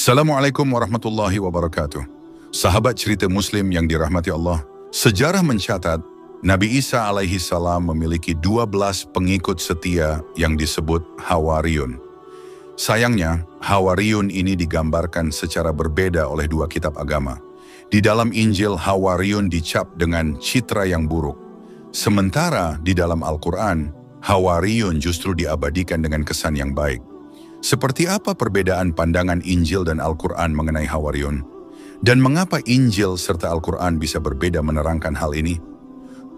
Assalamualaikum warahmatullahi wabarakatuh. Sahabat cerita Muslim yang dirahmati Allah, sejarah mencatat Nabi Isa alaihi salam memiliki 12 pengikut setia yang disebut Hawariyun. Sayangnya, Hawariyun ini digambarkan secara berbeda oleh dua kitab agama. Di dalam Injil, Hawariyun dicap dengan citra yang buruk. Sementara di dalam Al-Quran, Hawariyun justru diabadikan dengan kesan yang baik. Seperti apa perbedaan pandangan Injil dan Al-Quran mengenai Hawariyun? Dan mengapa Injil serta Al-Quran bisa berbeda menerangkan hal ini?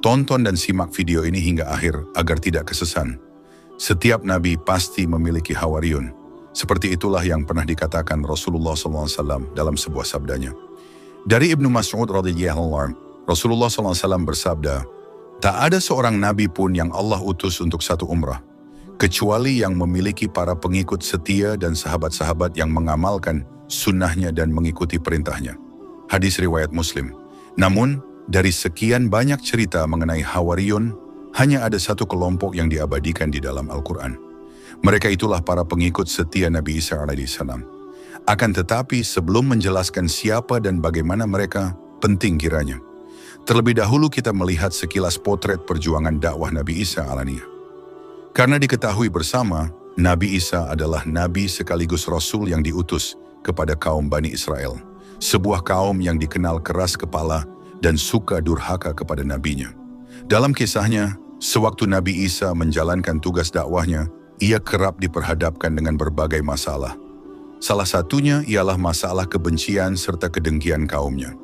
Tonton dan simak video ini hingga akhir agar tidak kesesan. Setiap nabi pasti memiliki Hawariyun. Seperti itulah yang pernah dikatakan Rasulullah SAW dalam sebuah sabdanya. Dari Ibnu Mas'ud radhiyallahu anhu, Rasulullah SAW bersabda, "Tak ada seorang nabi pun yang Allah utus untuk satu umrah, kecuali yang memiliki para pengikut setia dan sahabat-sahabat yang mengamalkan sunnahnya dan mengikuti perintahnya." Hadis riwayat Muslim. Namun, dari sekian banyak cerita mengenai Hawariyun, hanya ada satu kelompok yang diabadikan di dalam Al-Quran. Mereka itulah para pengikut setia Nabi Isa alaihissalam. Akan tetapi sebelum menjelaskan siapa dan bagaimana mereka, penting kiranya terlebih dahulu kita melihat sekilas potret perjuangan dakwah Nabi Isa alaihissalam. Karena diketahui bersama, Nabi Isa adalah nabi sekaligus rasul yang diutus kepada kaum Bani Israel, sebuah kaum yang dikenal keras kepala dan suka durhaka kepada nabinya. Dalam kisahnya, sewaktu Nabi Isa menjalankan tugas dakwahnya, ia kerap diperhadapkan dengan berbagai masalah. Salah satunya ialah masalah kebencian serta kedengkian kaumnya.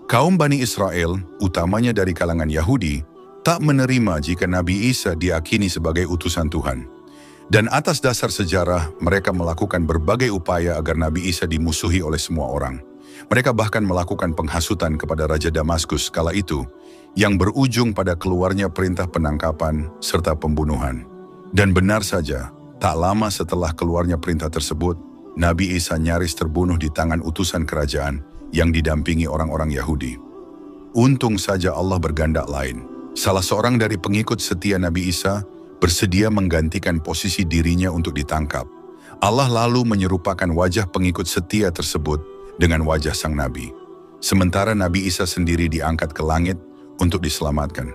Kaum Bani Israel, utamanya dari kalangan Yahudi, tak menerima jika Nabi Isa diakini sebagai utusan Tuhan. Dan atas dasar sejarah, mereka melakukan berbagai upaya agar Nabi Isa dimusuhi oleh semua orang. Mereka bahkan melakukan penghasutan kepada Raja Damaskus kala itu, yang berujung pada keluarnya perintah penangkapan serta pembunuhan. Dan benar saja, tak lama setelah keluarnya perintah tersebut, Nabi Isa nyaris terbunuh di tangan utusan kerajaan yang didampingi orang-orang Yahudi. Untung saja Allah bergandak lain. Salah seorang dari pengikut setia Nabi Isa bersedia menggantikan posisi dirinya untuk ditangkap. Allah lalu menyerupakan wajah pengikut setia tersebut dengan wajah sang Nabi. Sementara Nabi Isa sendiri diangkat ke langit untuk diselamatkan.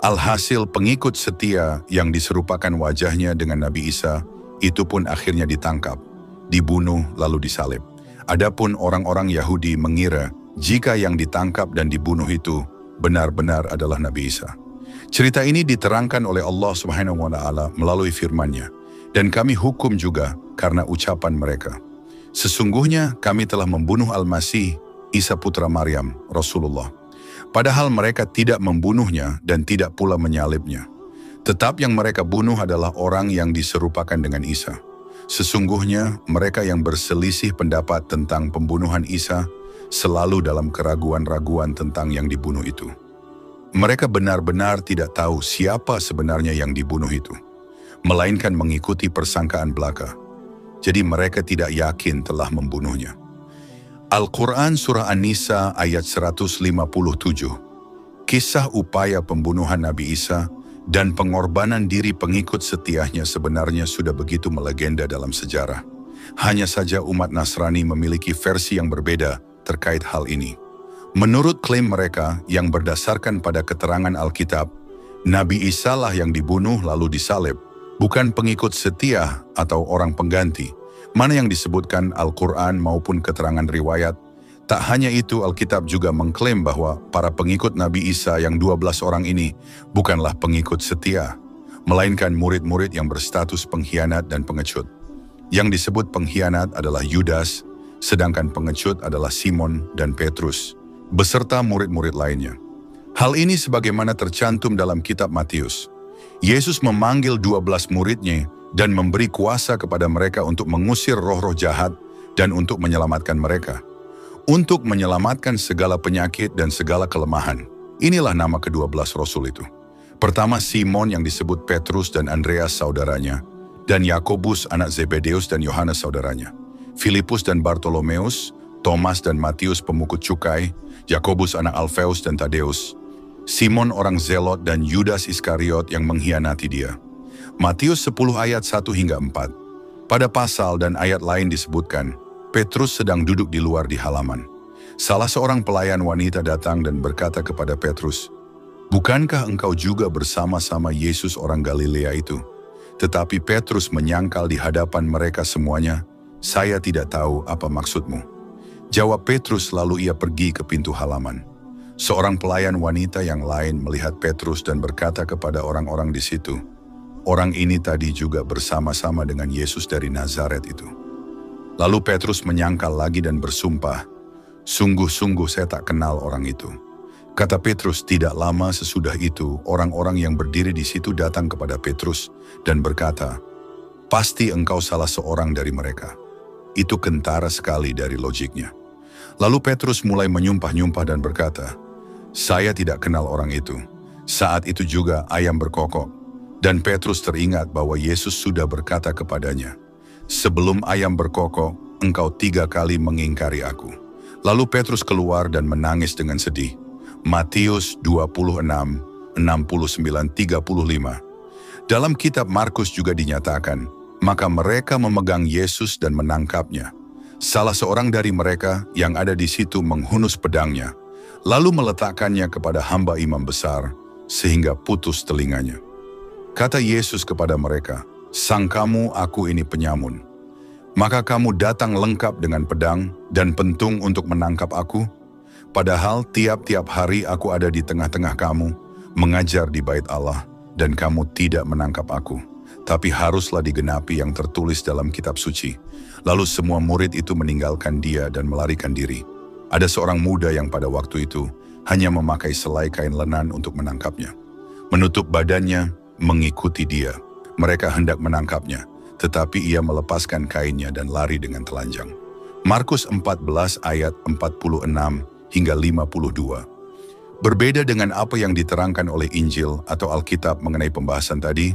Alhasil pengikut setia yang diserupakan wajahnya dengan Nabi Isa itu pun akhirnya ditangkap, dibunuh lalu disalib. Adapun orang-orang Yahudi mengira jika yang ditangkap dan dibunuh itu benar-benar adalah Nabi Isa. Cerita ini diterangkan oleh Allah Subhanahu wa Ta'ala melalui firman-Nya, dan kami hukum juga karena ucapan mereka. Sesungguhnya kami telah membunuh Al-Masih, Isa putra Maryam, Rasulullah. Padahal mereka tidak membunuhnya dan tidak pula menyalibnya. Tetap yang mereka bunuh adalah orang yang diserupakan dengan Isa. Sesungguhnya mereka yang berselisih pendapat tentang pembunuhan Isa selalu dalam keraguan-raguan tentang yang dibunuh itu. Mereka benar-benar tidak tahu siapa sebenarnya yang dibunuh itu, melainkan mengikuti persangkaan belaka. Jadi mereka tidak yakin telah membunuhnya. Al-Quran Surah An-Nisa ayat 157. Kisah upaya pembunuhan Nabi Isa dan pengorbanan diri pengikut setiahnya sebenarnya sudah begitu melegenda dalam sejarah. Hanya saja umat Nasrani memiliki versi yang berbeda terkait hal ini. Menurut klaim mereka yang berdasarkan pada keterangan Alkitab, Nabi Isa lah yang dibunuh lalu disalib, bukan pengikut setia atau orang pengganti, mana yang disebutkan Al-Quran maupun keterangan riwayat. Tak hanya itu, Alkitab juga mengklaim bahwa para pengikut Nabi Isa yang 12 orang ini bukanlah pengikut setia, melainkan murid-murid yang berstatus pengkhianat dan pengecut. Yang disebut pengkhianat adalah Yudas, sedangkan pengecut adalah Simon dan Petrus, beserta murid-murid lainnya. Hal ini sebagaimana tercantum dalam kitab Matius. Yesus memanggil 12 muridnya dan memberi kuasa kepada mereka untuk mengusir roh-roh jahat dan untuk menyelamatkan mereka. Untuk menyelamatkan segala penyakit dan segala kelemahan. Inilah nama ke-12 Rasul itu. Pertama Simon yang disebut Petrus dan Andreas saudaranya, dan Yakobus anak Zebedeus dan Yohanes saudaranya, Filipus dan Bartolomeus, Thomas dan Matius pemukut cukai, Yakobus anak Alfeus dan Tadeus, Simon orang Zelot dan Yudas Iskariot yang mengkhianati dia. Matius 10 ayat 1 hingga 4. Pada pasal dan ayat lain disebutkan, Petrus sedang duduk di luar di halaman. Salah seorang pelayan wanita datang dan berkata kepada Petrus, "Bukankah engkau juga bersama-sama Yesus orang Galilea itu?" Tetapi Petrus menyangkal di hadapan mereka semuanya, "Saya tidak tahu apa maksudmu." Jawab Petrus, lalu ia pergi ke pintu halaman. Seorang pelayan wanita yang lain melihat Petrus dan berkata kepada orang-orang di situ, "Orang ini tadi juga bersama-sama dengan Yesus dari Nazaret itu." Lalu Petrus menyangkal lagi dan bersumpah, "Sungguh-sungguh saya tak kenal orang itu." Kata Petrus, tidak lama sesudah itu, orang-orang yang berdiri di situ datang kepada Petrus dan berkata, "Pasti engkau salah seorang dari mereka." Itu kentara sekali dari logiknya. Lalu Petrus mulai menyumpah-nyumpah dan berkata, "Saya tidak kenal orang itu." Saat itu juga ayam berkokok, dan Petrus teringat bahwa Yesus sudah berkata kepadanya, "Sebelum ayam berkokok, engkau 3 kali mengingkari aku." Lalu Petrus keluar dan menangis dengan sedih. Matius 26, 69-35. Dalam kitab Markus juga dinyatakan, maka mereka memegang Yesus dan menangkapnya. Salah seorang dari mereka yang ada di situ menghunus pedangnya, lalu meletakkannya kepada hamba imam besar, sehingga putus telinganya. Kata Yesus kepada mereka, "Sangkamu aku ini penyamun? Maka kamu datang lengkap dengan pedang dan pentung untuk menangkap aku? Padahal tiap-tiap hari aku ada di tengah-tengah kamu, mengajar di bait Allah, dan kamu tidak menangkap aku. Tapi haruslah digenapi yang tertulis dalam kitab suci." Lalu semua murid itu meninggalkan dia dan melarikan diri. Ada seorang muda yang pada waktu itu hanya memakai selai kain lenan untuk menangkapnya. Menutup badannya, mengikuti dia. Mereka hendak menangkapnya, tetapi ia melepaskan kainnya dan lari dengan telanjang. Markus 14 ayat 46 hingga 52. Berbeda dengan apa yang diterangkan oleh Injil atau Alkitab mengenai pembahasan tadi,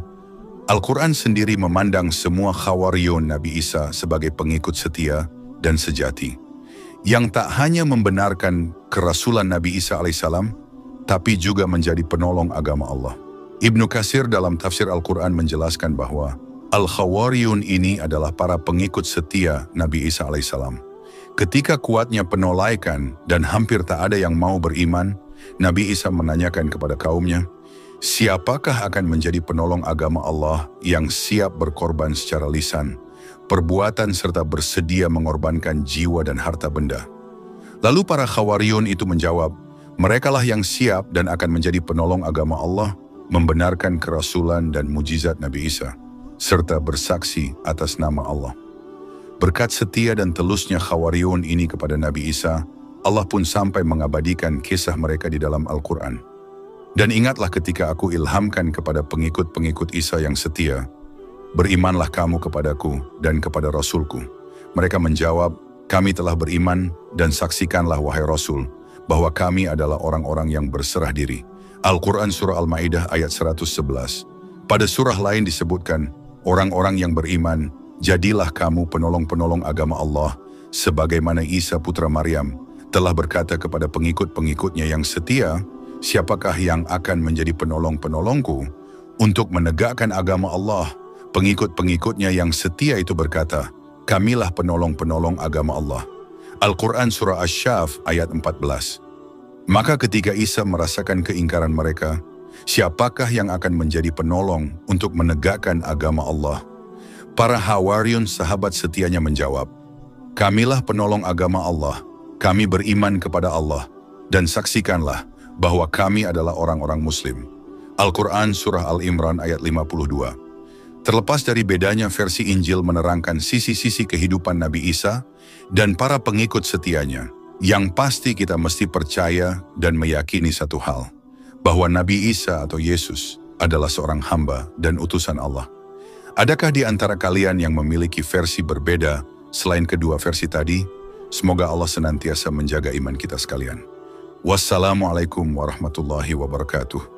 Al-Quran sendiri memandang semua Khawariyun Nabi Isa sebagai pengikut setia dan sejati, yang tak hanya membenarkan kerasulan Nabi Isa alaihissalam, tapi juga menjadi penolong agama Allah. Ibnu Katsir dalam tafsir Al-Quran menjelaskan bahwa Al-Khawariyun ini adalah para pengikut setia Nabi Isa alaihissalam. Ketika kuatnya penolaikan dan hampir tak ada yang mau beriman, Nabi Isa menanyakan kepada kaumnya, "Siapakah akan menjadi penolong agama Allah yang siap berkorban secara lisan, perbuatan serta bersedia mengorbankan jiwa dan harta benda?" Lalu para Khawariyun itu menjawab, "Merekalah yang siap dan akan menjadi penolong agama Allah, membenarkan kerasulan dan mujizat Nabi Isa, serta bersaksi atas nama Allah." Berkat setia dan telusnya Khawariyun ini kepada Nabi Isa, Allah pun sampai mengabadikan kisah mereka di dalam Al-Quran. "Dan ingatlah ketika aku ilhamkan kepada pengikut-pengikut Isa yang setia, berimanlah kamu kepadaku dan kepada Rasulku." Mereka menjawab, "Kami telah beriman dan saksikanlah wahai Rasul, bahwa kami adalah orang-orang yang berserah diri." Al-Quran Surah Al-Ma'idah ayat 111. Pada surah lain disebutkan, "Orang-orang yang beriman, jadilah kamu penolong-penolong agama Allah, sebagaimana Isa putra Maryam telah berkata kepada pengikut-pengikutnya yang setia, 'Siapakah yang akan menjadi penolong-penolongku untuk menegakkan agama Allah?' Pengikut-pengikutnya yang setia itu berkata, 'Kamilah penolong-penolong agama Allah.'" Al-Quran Surah Asy-Syaf ayat 14. Maka ketika Isa merasakan keingkaran mereka, siapakah yang akan menjadi penolong untuk menegakkan agama Allah? Para Hawariyun sahabat setianya menjawab, "Kamilah penolong agama Allah, kami beriman kepada Allah, dan saksikanlah bahwa kami adalah orang-orang Muslim." Al-Quran Surah Al-Imran ayat 52. Terlepas dari bedanya versi Injil menerangkan sisi-sisi kehidupan Nabi Isa dan para pengikut setianya, yang pasti kita mesti percaya dan meyakini satu hal, bahwa Nabi Isa atau Yesus adalah seorang hamba dan utusan Allah. Adakah di antara kalian yang memiliki versi berbeda selain kedua versi tadi? Semoga Allah senantiasa menjaga iman kita sekalian. Wassalamualaikum warahmatullahi wabarakatuh.